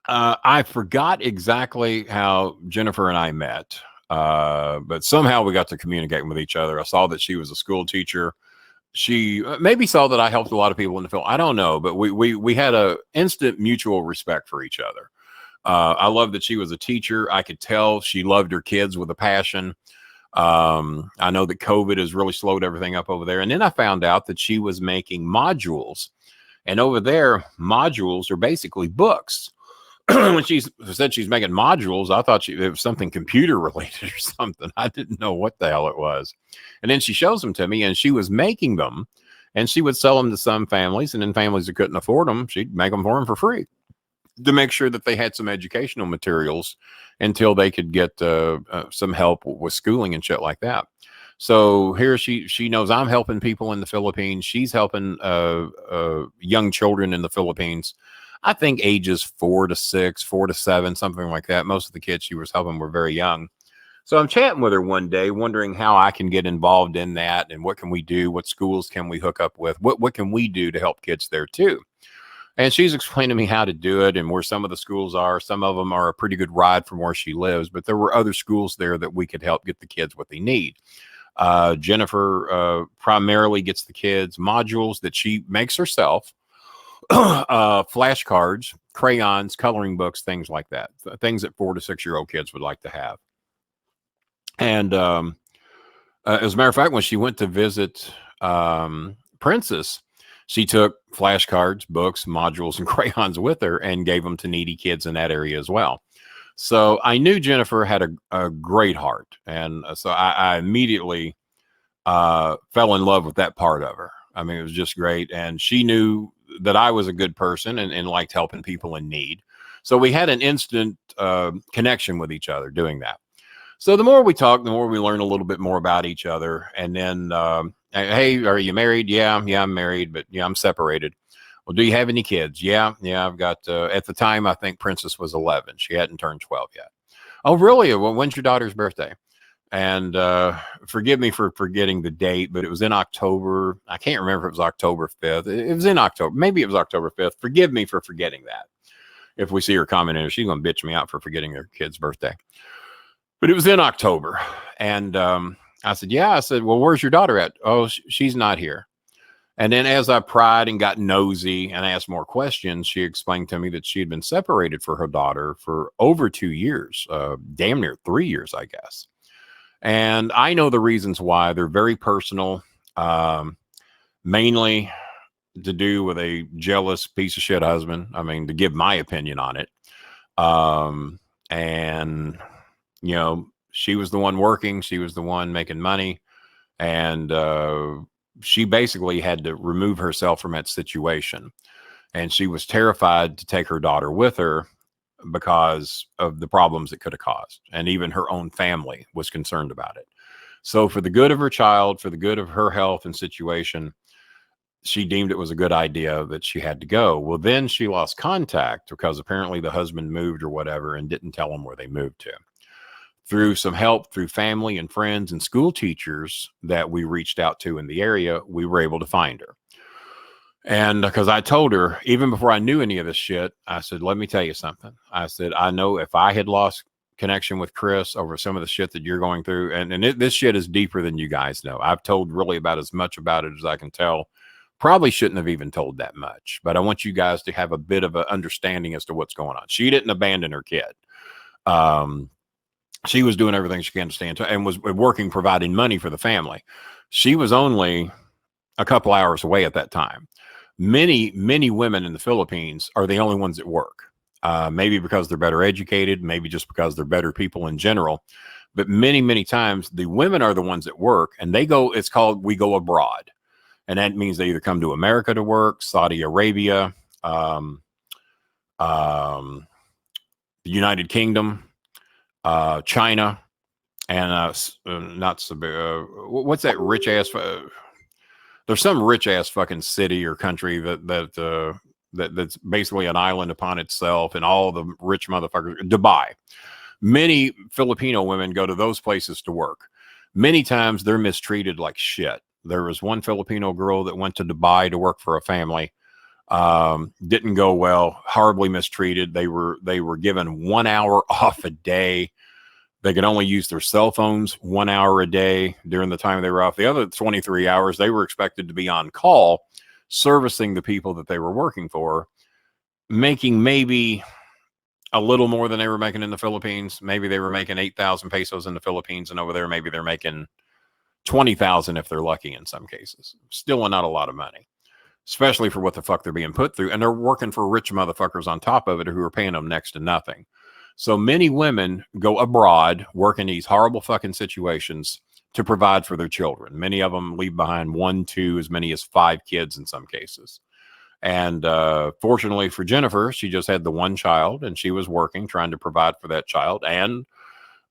I forgot exactly how Jennifer and I met, but somehow we got to communicate with each other. I saw that she was a school teacher. She maybe saw that I helped a lot of people in the field. I don't know, but we had a instant mutual respect for each other. I love that she was a teacher. I could tell she loved her kids with a passion. I know that COVID has really slowed everything up over there. And then I found out that she was making modules, and over there, modules are basically books. When she said she's making modules, I thought it was something computer related or something. I didn't know what the hell it was. And then she shows them to me, and she was making them, and she would sell them to some families, and then families that couldn't afford them, she'd make them for them for free to make sure that they had some educational materials until they could get some help with schooling and shit like that. So here she knows I'm helping people in the Philippines. She's helping young children in the Philippines. I think ages 4 to 6, 4 to 7, something like that. Most of the kids she was helping were very young. So I'm chatting with her one day, wondering how I can get involved in that and what can we do? What schools can we hook up with? What can we do to help kids there too? And she's explaining to me how to do it and where some of the schools are. Some of them are a pretty good ride from where she lives, but there were other schools there that we could help get the kids what they need. Jennifer primarily gets the kids modules that she makes herself, flashcards, crayons, coloring books, things like that. Things that 4 to 6-year-old kids would like to have. And as a matter of fact, when she went to visit Princess, she took flashcards, books, modules, and crayons with her and gave them to needy kids in that area as well. So I knew Jennifer had a great heart. And so I immediately fell in love with that part of her. I mean, it was just great. And she knew that I was a good person and liked helping people in need. So we had an instant connection with each other doing that. So the more we talk, the more we learn a little bit more about each other. And then, hey, are you married? Yeah, I'm married, but yeah, I'm separated. Well, do you have any kids? Yeah, I've got, at the time, I think Princess was 11. She hadn't turned 12 yet. Oh, really? Well, when's your daughter's birthday? And forgive me for forgetting the date, but it was in October. I can't remember if it was October 5th. It was in October. Maybe it was October 5th. Forgive me for forgetting that. If we see her commenting, she's going to bitch me out for forgetting her kid's birthday. But it was in October. And I said, yeah. I said, well, where's your daughter at? Oh, she's not here. And then as I pried and got nosy and asked more questions, she explained to me that she had been separated for her daughter for over 2 years, damn near 3 years, I guess. And I know the reasons why. They're very personal, mainly to do with a jealous piece of shit husband. I mean, to give my opinion on it. And, you know, she was the one working. She was the one making money. And she basically had to remove herself from that situation. And she was terrified to take her daughter with her because of the problems it could have caused. And even her own family was concerned about it. So for the good of her child, for the good of her health and situation, she deemed it was a good idea that she had to go. Well, then she lost contact because apparently the husband moved or whatever and didn't tell them where they moved to. Through some help through family and friends and school teachers that we reached out to in the area, we were able to find her. And because I told her, even before I knew any of this shit, I said, let me tell you something. I said, I know if I had lost connection with Chris over some of the shit that you're going through, and this shit is deeper than you guys know. I've told really about as much about it as I can tell. Probably shouldn't have even told that much, but I want you guys to have a bit of an understanding as to what's going on. She didn't abandon her kid. She was doing everything she can to stay in touch and was working, providing money for the family. She was only a couple hours away at that time. Many women in the Philippines are the only ones that work. Maybe because they're better educated, maybe just because they're better people in general. But many times the women are the ones that work, and they go, it's called, we go abroad. And that means they either come to America to work, Saudi Arabia, the United Kingdom, China, and what's that rich ass? There's some rich ass fucking city or country that's basically an island upon itself, and all the rich motherfuckers. Dubai. Many Filipino women go to those places to work. Many times they're mistreated like shit. There was one Filipino girl that went to Dubai to work for a family. Didn't go well, horribly mistreated. They were given 1 hour off a day. They could only use their cell phones 1 hour a day during the time they were off. The other 23 hours, they were expected to be on call, servicing the people that they were working for, making maybe a little more than they were making in the Philippines. Maybe they were making 8,000 pesos in the Philippines, and over there, maybe they're making 20,000 if they're lucky in some cases. Still not a lot of money, especially for what the fuck they're being put through. And they're working for rich motherfuckers on top of it who are paying them next to nothing. So many women go abroad, work in these horrible fucking situations to provide for their children. Many of them leave behind 1, 2, as many as 5 kids in some cases. And fortunately for Jennifer, she just had the one child, and she was working, trying to provide for that child, and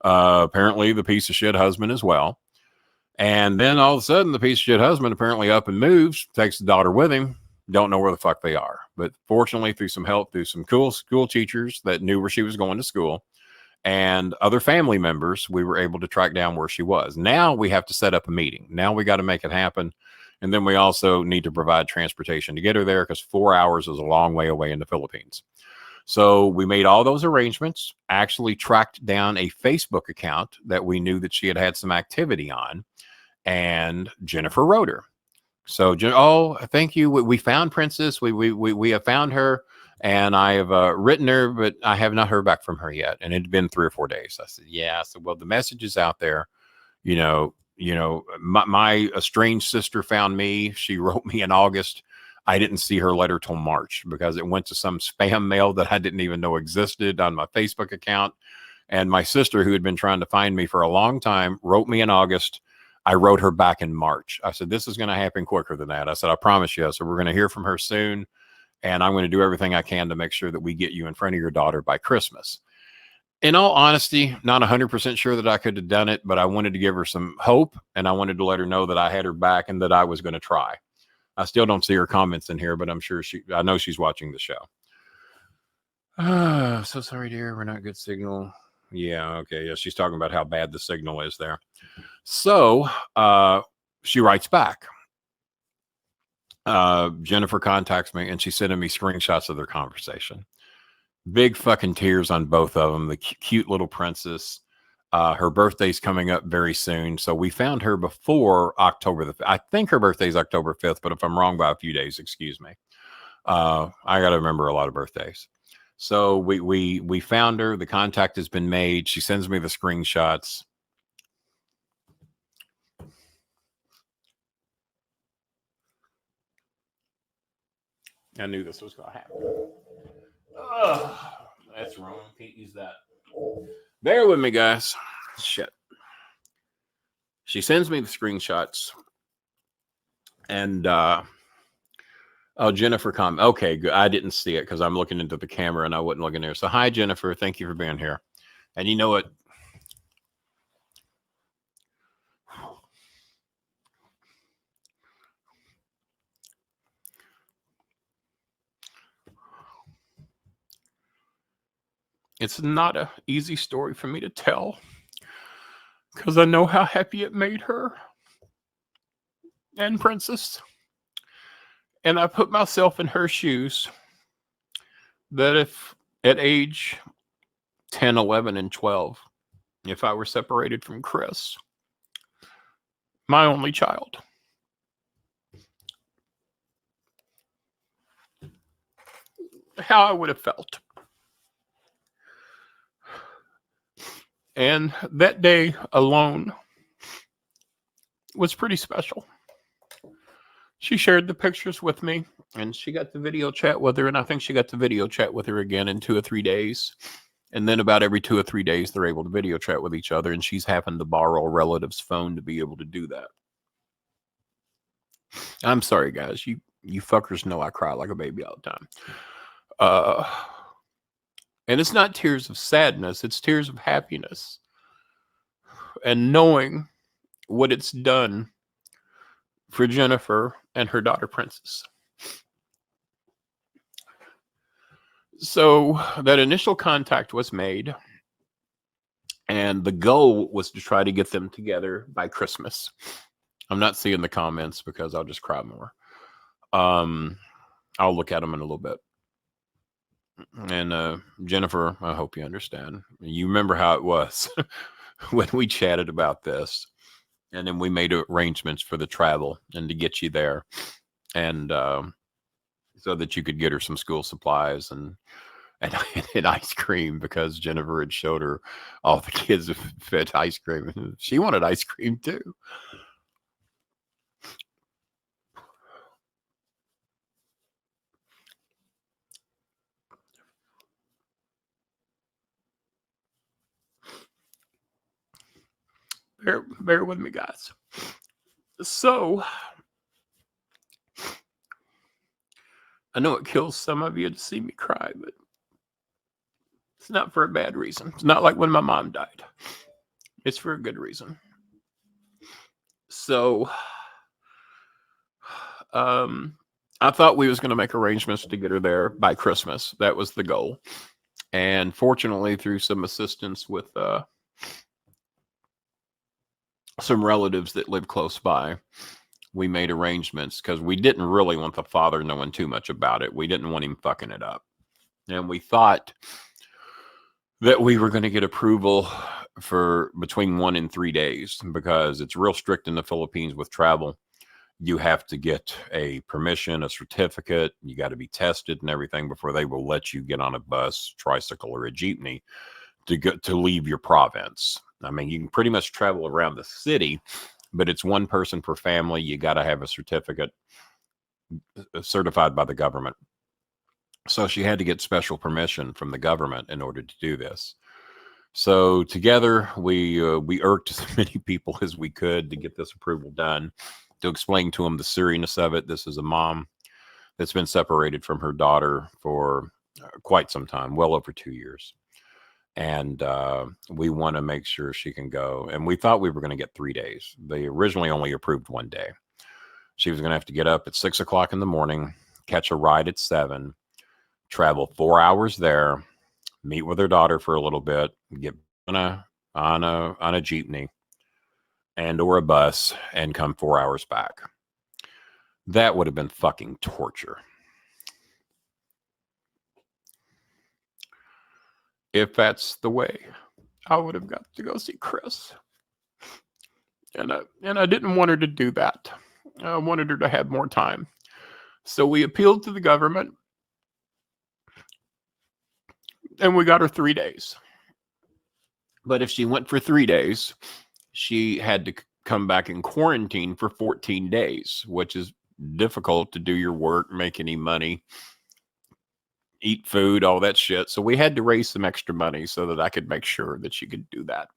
apparently the piece of shit husband as well. And then all of a sudden, the piece of shit husband apparently up and moves, takes the daughter with him. Don't know where the fuck they are. But fortunately, through some help, through some cool school teachers that knew where she was going to school and other family members, we were able to track down where she was. Now we have to set up a meeting. Now we got to make it happen. And then we also need to provide transportation to get her there, because 4 hours is a long way away in the Philippines. So we made all those arrangements, actually tracked down a Facebook account that we knew that she had some activity on, and Jennifer wrote her. So, oh, thank you. We found Princess. We have found her, and I have written her, but I have not heard back from her yet. And it had been 3 or 4 days. I said, yeah. So, well, the message is out there. My estranged sister found me. She wrote me in August. I didn't see her letter till March because it went to some spam mail that I didn't even know existed on my Facebook account. And my sister, who had been trying to find me for a long time, wrote me in August. I wrote her back in March. I said, this is going to happen quicker than that. I said, I promise you. So we're going to hear from her soon. And I'm going to do everything I can to make sure that we get you in front of your daughter by Christmas. In all honesty, not 100% sure that I could have done it, but I wanted to give her some hope, and I wanted to let her know that I had her back and that I was going to try. I still don't see her comments in here, but I'm sure I know she's watching the show. So sorry, dear. We're not good signal. Yeah. Okay. Yeah. She's talking about how bad the signal is there. So she writes back. Jennifer contacts me, and she's sending me screenshots of their conversation. Big fucking tears on both of them. The cute little princess. Her birthday's coming up very soon. So we found her before October the 5th. I think her birthday's October 5th, but if I'm wrong by a few days, excuse me. I got to remember a lot of birthdays. So we found her. The contact has been made. She sends me the screenshots. I knew this was going to happen. That's wrong. Can't use that. Bear with me, guys. Shit. She sends me the screenshots. And, Jennifer comment. Okay, good. I didn't see it because I'm looking into the camera and I wasn't looking there. So, hi, Jennifer. Thank you for being here. And you know what? It's not an easy story for me to tell because I know how happy it made her and Princess. And I put myself in her shoes, that if at age 10, 11, and 12, if I were separated from Chris, my only child, how I would have felt. And that day alone was pretty special. She shared the pictures with me, and she got the video chat with her, and I think she got the video chat with her again in 2 or 3 days. And then about every 2 or 3 days, they're able to video chat with each other, and she's having to borrow a relative's phone to be able to do that. I'm sorry, guys. You fuckers know I cry like a baby all the time. And it's not tears of sadness. It's tears of happiness. And knowing what it's done for Jennifer and her daughter, Princess. So that initial contact was made. And the goal was to try to get them together by Christmas. I'm not seeing the comments because I'll just cry more. I'll look at them in a little bit. And Jennifer, I hope you understand. You remember how it was when we chatted about this, and then we made arrangements for the travel and to get you there, and so that you could get her some school supplies and, and ice cream, because Jennifer had showed her all the kids fed ice cream. She wanted ice cream too. Bear with me, guys. So I know it kills some of you to see me cry, but it's not for a bad reason. It's not like when my mom died. It's for a good reason. So I thought we was going to make arrangements to get her there by Christmas. That was the goal. And fortunately, through some assistance with some relatives that live close by, we made arrangements, because we didn't really want the father knowing too much about it. We didn't want him fucking it up. And we thought that we were going to get approval for between 1 and 3 days, because it's real strict in the Philippines with travel. You have to get a permission, a certificate. You got to be tested and everything before they will let you get on a bus, tricycle, or a jeepney to leave your province. I mean, you can pretty much travel around the city, but it's one person per family. You got to have a certificate certified by the government. So she had to get special permission from the government in order to do this. So together we irked as many people as we could to get this approval done, to explain to them the seriousness of it. This is a mom that's been separated from her daughter for quite some time, well over 2 years. And we want to make sure she can go. And we thought we were going to get 3 days. They originally only approved 1 day. She was going to have to get up at 6 o'clock in the morning, catch a ride at 7, travel 4 hours there, meet with her daughter for a little bit, get on a jeepney and or a bus, and come 4 hours back. That would have been fucking torture. If that's the way, I would have got to go see Chris. And I didn't want her to do that. I wanted her to have more time. So we appealed to the government, and we got her 3 days. But if she went for 3 days, she had to come back in quarantine for 14 days, which is difficult to do your work, make any money, eat food, all that shit. So we had to raise some extra money so that I could make sure that she could do that.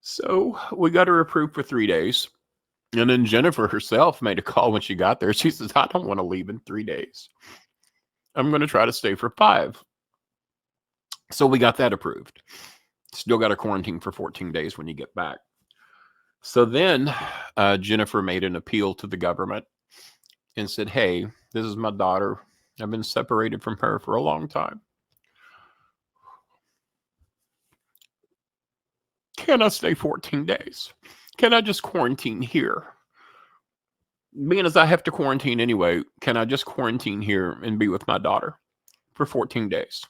So we got her approved for 3 days. And then Jennifer herself made a call when she got there. She says, I don't want to leave in 3 days. I'm going to try to stay for 5. So we got that approved. Still got a quarantine for 14 days when you get back. So then Jennifer made an appeal to the government and said, hey, this is my daughter. I've been separated from her for a long time. Can I stay 14 days? Can I just quarantine here? Being as I have to quarantine anyway, can I just quarantine here and be with my daughter for 14 days?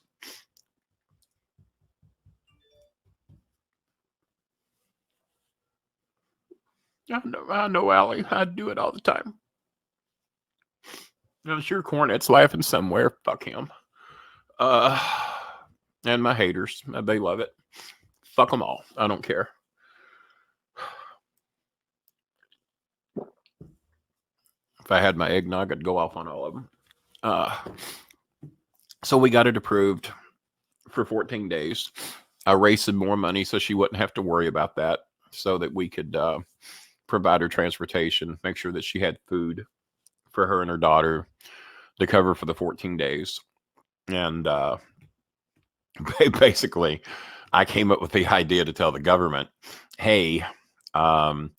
I know, Allie. I'd do it all the time. I'm sure Cornet's laughing somewhere. Fuck him. And my haters. They love it. Fuck them all. I don't care. If I had my eggnog, I'd go off on all of them. So we got it approved for 14 days. I raised some more money so she wouldn't have to worry about that, so that we could provide her transportation, make sure that she had food for her and her daughter to cover for the 14 days. And basically, I came up with the idea to tell the government, hey, I'm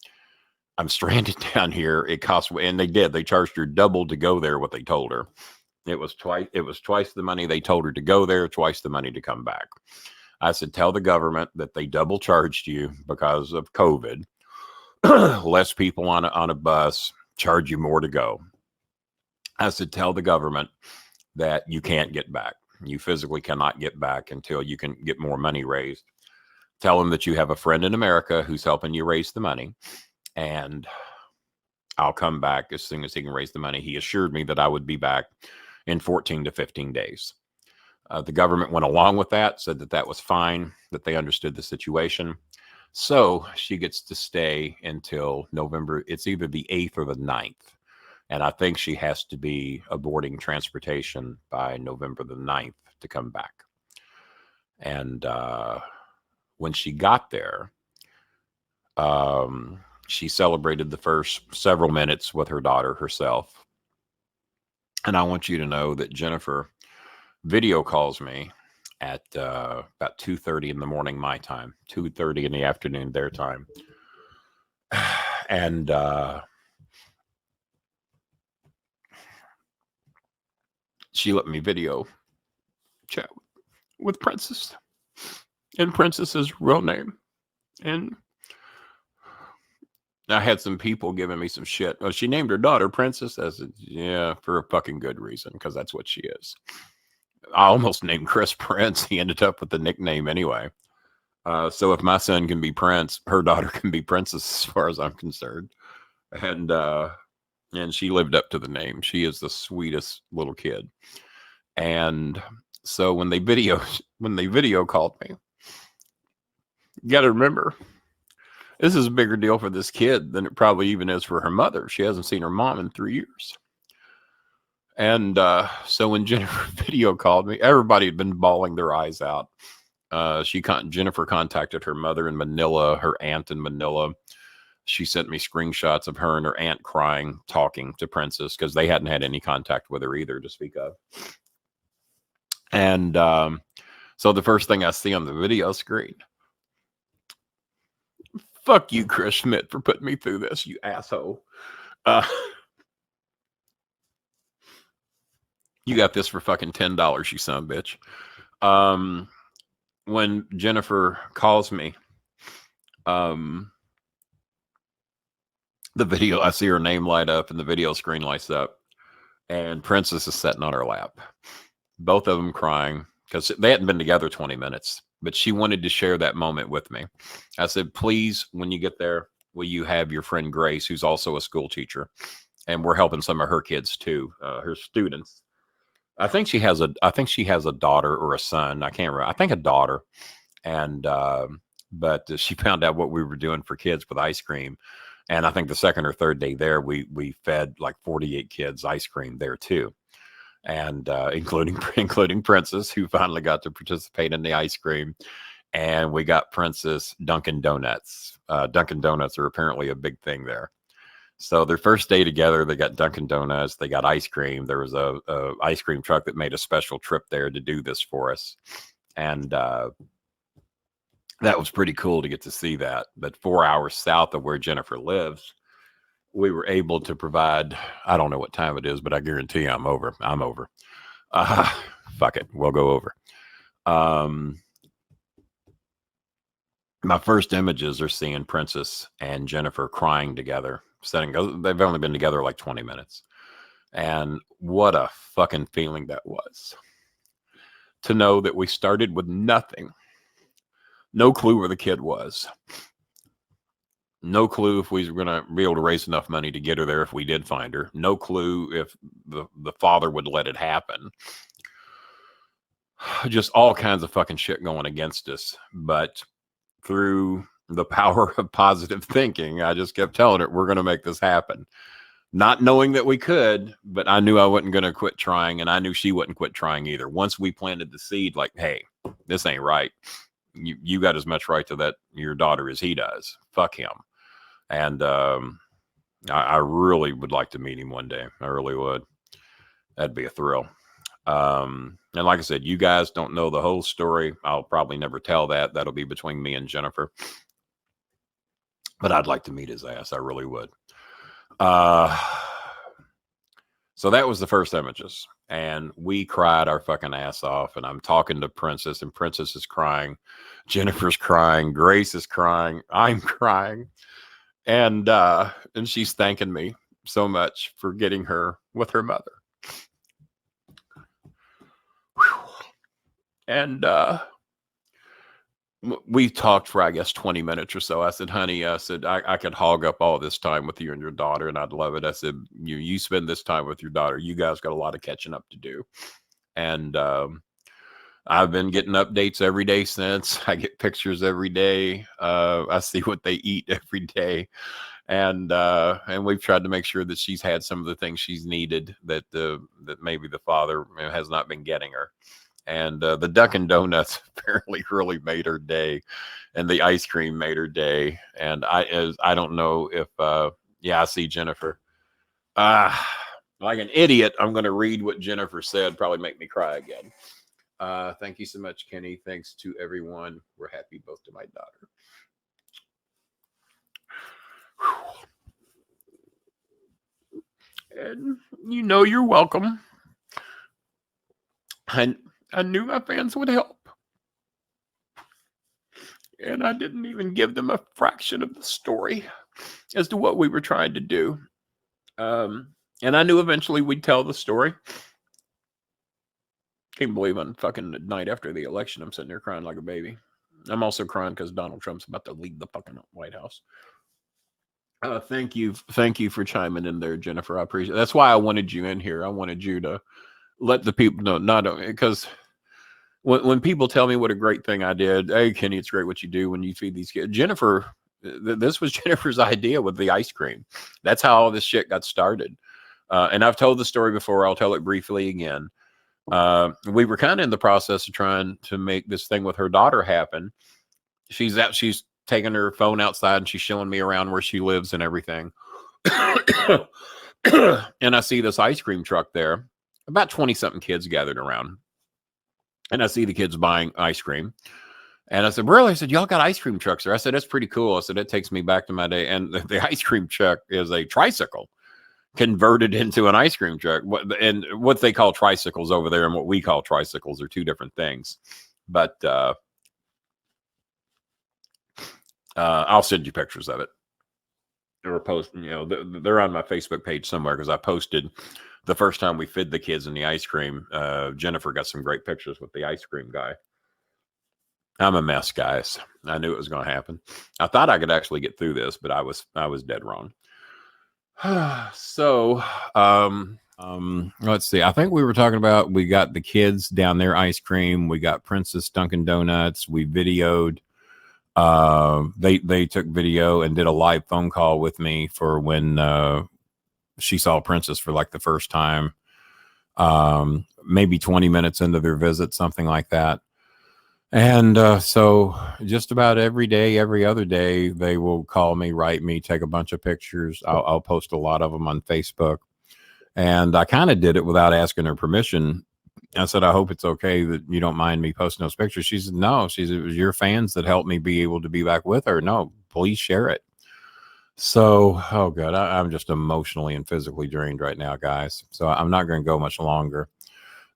stranded down here. It costs, and they did. They charged her double to go there, what they told her. It was twice the money they told her to go there, twice the money to come back. I said, tell the government that they double charged you because of COVID. Less people on a bus, charge you more to go. I said, tell the government that you can't get back. You physically cannot get back until you can get more money raised. Tell them that you have a friend in America who's helping you raise the money, and I'll come back as soon as he can raise the money. He assured me that I would be back in 14 to 15 days. The government went along with that, said that that was fine, that they understood the situation. So she gets to stay until November. It's either the 8th or the 9th. And I think she has to be aboarding transportation by November the 9th to come back. And when she got there, she celebrated the first several minutes with her daughter herself. And I want you to know that Jennifer video calls me at about 2:30 in the morning my time, 2:30 in the afternoon their time. And she let me video chat with Princess and Princess's real name. And I had some people giving me some shit. Oh, she named her daughter Princess. I said, yeah, for a fucking good reason, because that's what she is. I almost named Chris Prince. He ended up with the nickname anyway. So if my son can be Prince, her daughter can be Princess, as far as I'm concerned. And she lived up to the name. She is the sweetest little kid. And so when they video called me, you got to remember, this is a bigger deal for this kid than it probably even is for her mother. She hasn't seen her mom in 3 years. And so when Jennifer video called me, everybody had been bawling their eyes out. Jennifer contacted her mother in Manila, her aunt in Manila. She sent me screenshots of her and her aunt crying, talking to Princess, because they hadn't had any contact with her either to speak of. And so the first thing I see on the video screen, fuck you, Chris Schmidt, for putting me through this, you asshole. You got this for fucking $10, you son of a bitch. When Jennifer calls me, the video, I see her name light up and the video screen lights up, and Princess is sitting on her lap. Both of them crying because they hadn't been together 20 minutes, but she wanted to share that moment with me. I said, please, when you get there, will you have your friend Grace, who's also a school teacher, and we're helping some of her kids too, her students. I think she has a daughter or a son. I can't remember. I think a daughter. And but she found out what we were doing for kids with ice cream. And I think the second or third day there, we fed like 48 kids ice cream there too. And including Princess, who finally got to participate in the ice cream. And we got Princess Dunkin' Donuts. Dunkin' Donuts are apparently a big thing there. So their first day together, they got Dunkin' Donuts, they got ice cream. There was a ice cream truck that made a special trip there to do this for us. And that was pretty cool to get to see that. But 4 hours south of where Jennifer lives, we were able to provide, I don't know what time it is, but I guarantee I'm over. Fuck it. We'll go over. My first images are seeing Princess and Jennifer crying together. They've only been together like 20 minutes. And what a fucking feeling that was. To know that we started with nothing. No clue where the kid was. No clue if we were going to be able to raise enough money to get her there if we did find her. No clue if the father would let it happen. Just all kinds of fucking shit going against us. But through the power of positive thinking, I just kept telling her, we're going to make this happen. Not knowing that we could, but I knew I wasn't going to quit trying, and I knew she wouldn't quit trying either. Once we planted the seed, like, hey, this ain't right. You got as much right to that your daughter as he does. Fuck him. And I really would like to meet him one day. I really would. That'd be a thrill. And like I said, you guys don't know the whole story. I'll probably never tell that. That'll be between me and Jennifer. But I'd like to meet his ass. I really would. So that was the first images. And we cried our fucking ass off. And I'm talking to Princess, and Princess is crying. Jennifer's crying. Grace is crying. I'm crying. And she's thanking me so much for getting her with her mother. And we talked for, I guess, 20 minutes or so. I said, honey, I said, I could hog up all this time with you and your daughter, and I'd love it. I said, you spend this time with your daughter. You guys got a lot of catching up to do. And I've been getting updates every day since. I get pictures every day. I see what they eat every day. And we've tried to make sure that she's had some of the things she's needed that that maybe the father has not been getting her. And the Dunkin' Donuts apparently really made her day, and the ice cream made her day. And I don't know if yeah, I see Jennifer. Like an idiot, I'm going to read what Jennifer said. Probably make me cry again. Thank you so much, Kenny. Thanks to everyone. We're happy both to my daughter. And you know you're welcome. And I knew my fans would help. And I didn't even give them a fraction of the story as to what we were trying to do. And I knew eventually we'd tell the story. Can't believe on fucking the night after the election, I'm sitting there crying like a baby. I'm also crying because Donald Trump's about to leave the fucking White House. Thank you for chiming in there, Jennifer. I appreciate it. That's why I wanted you in here. I wanted you to let the people know, not because when people tell me what a great thing I did, hey Kenny, it's great what you do when you feed these kids. Jennifer, this was Jennifer's idea with the ice cream. That's how all this shit got started. And I've told the story before. I'll tell it briefly again. We were kind of in the process of trying to make this thing with her daughter happen. She's taking her phone outside and she's showing me around where she lives and everything. And I see this ice cream truck there, about 20 something kids gathered around. And I see the kids buying ice cream. And I said, really? I said, y'all got ice cream trucks there? I said, that's pretty cool. I said, it takes me back to my day. And the ice cream truck is a tricycle converted into an ice cream truck. And what they call tricycles over there and what we call tricycles are two different things. But I'll send you pictures of it. Or post, they're on my Facebook page somewhere because I posted the first time we fed the kids in the ice cream. Jennifer got some great pictures with the ice cream guy. I'm a mess, guys. I knew it was going to happen. I thought I could actually get through this, but I was dead wrong. So, let's see. I think we were talking about, we got the kids down there ice cream. We got Princess Dunkin' Donuts. We videoed. They took video and did a live phone call with me for when she saw Princess for like the first time. Maybe 20 minutes into their visit, something like that. And so just about every day, every other day, they will call me, write me, take a bunch of pictures. I'll post a lot of them on Facebook. And I kind of did it without asking her permission. I said, I hope it's okay that you don't mind me posting those pictures. She said, no. She said, it was your fans that helped me be able to be back with her. No, please share it. So, oh God, I'm just emotionally and physically drained right now, guys. So I'm not going to go much longer.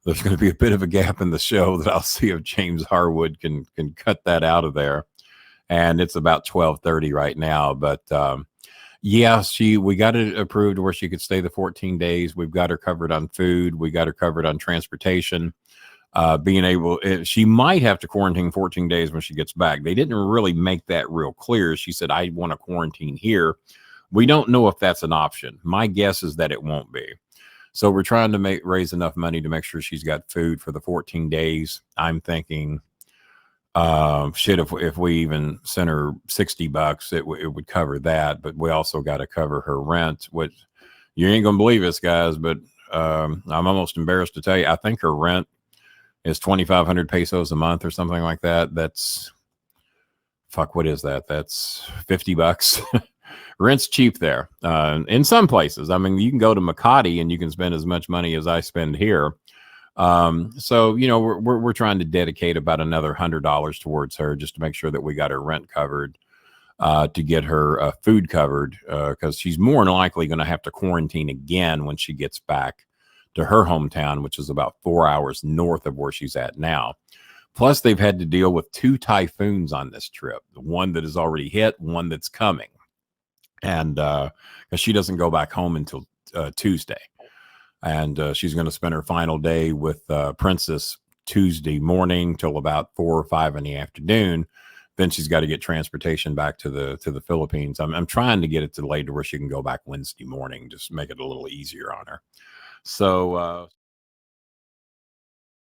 There's going to be a bit of a gap in the show that I'll see if James Harwood can cut that out of there. And it's about 12:30 right now. But yeah, we got it approved where she could stay the 14 days. We've got her covered on food. We got her covered on transportation. She might have to quarantine 14 days when she gets back. They didn't really make that real clear. She said, I want to quarantine here. We don't know if that's an option. My guess is that it won't be. So we're trying to raise enough money to make sure she's got food for the 14 days. I'm thinking, shit, if we even sent her $60, it would cover that. But we also got to cover her rent, which you ain't going to believe this, guys, but I'm almost embarrassed to tell you, I think her rent is 2,500 pesos a month or something like that. That's, fuck, what is that? That's $50. Rent's cheap there. In some places, I mean, you can go to Makati and you can spend as much money as I spend here. So, we're trying to dedicate about another $100 towards her just to make sure that we got her rent covered, to get her food covered, because she's more than likely going to have to quarantine again when she gets back to her hometown, which is about 4 hours north of where she's at now. Plus, they've had to deal with 2 typhoons on this trip. The one that has already hit, one that's coming. And because she doesn't go back home until Tuesday. And she's going to spend her final day with Princess Tuesday morning till about 4 or 5 in the afternoon. Then she's got to get transportation back to the Philippines. I'm trying to get it delayed to where she can go back Wednesday morning, just make it a little easier on her. So